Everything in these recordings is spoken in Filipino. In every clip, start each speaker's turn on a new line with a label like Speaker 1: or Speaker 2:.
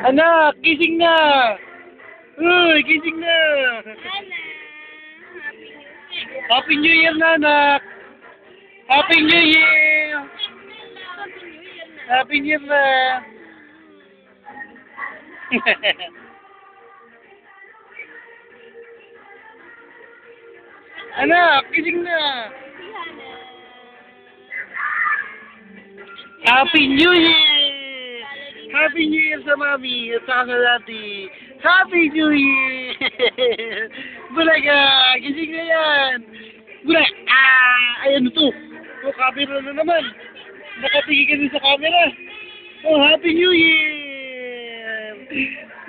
Speaker 1: Anak, gising na! Uy, gising na! Happy New Year na, anak! Happy New Year! Happy New Year na! Anak, gising na! Happy New Year! Happy New Year sa mami at sa daddy. Happy New Year! Bulaga! Gising na yan! Bulag! Ayan ito! Oh, camera na naman! Nakatingin ka din sa camera! Oh, Happy New Year!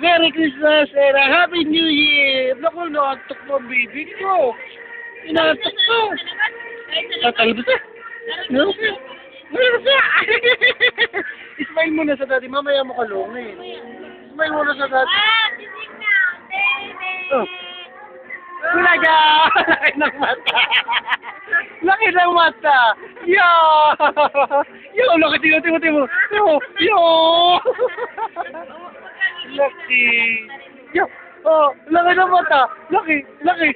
Speaker 1: Merry Christmas and a Happy New Year! Naku, naantok mo ang baby ko! Inaantok ko! Tatalbos na! No? Ismail muna sa daddy, mamaya mo kalungin. Ismail muna sa daddy.
Speaker 2: Gising na, baby!
Speaker 1: Oh. Bulaga! Laki ng mata! Laki ng mata! Yo! Yo! Laki tingnan mo! Yo! Yo! Laki! Yo! Oh! Laki ng mata! Laki! Laki!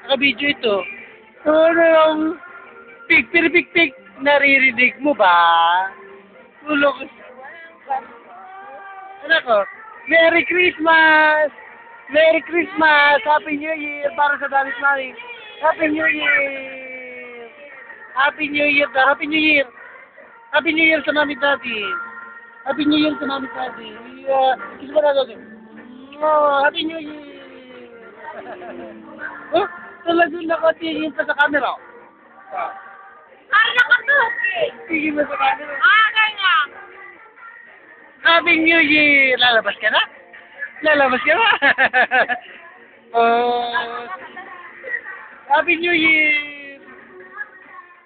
Speaker 1: Naka-video ito. Ano pig, naririnig mo ba? Tulog. Anak ko, Merry Christmas! Merry Christmas! Happy New Year! Para sa Danis Mami. Happy New Year! Happy New Year! Happy New Year! Happy New Year sa Mami Daddy! Happy New Year sa Mami Daddy! Kiss mo na doon. Oh, Happy New Year! Oh, talagang nakatingin pa sa camera. Tingin mo sa camera.
Speaker 2: Ganyan!
Speaker 1: Happy New Year! Lalabas ka na? Lalabas ka na? Oh, Happy New Year!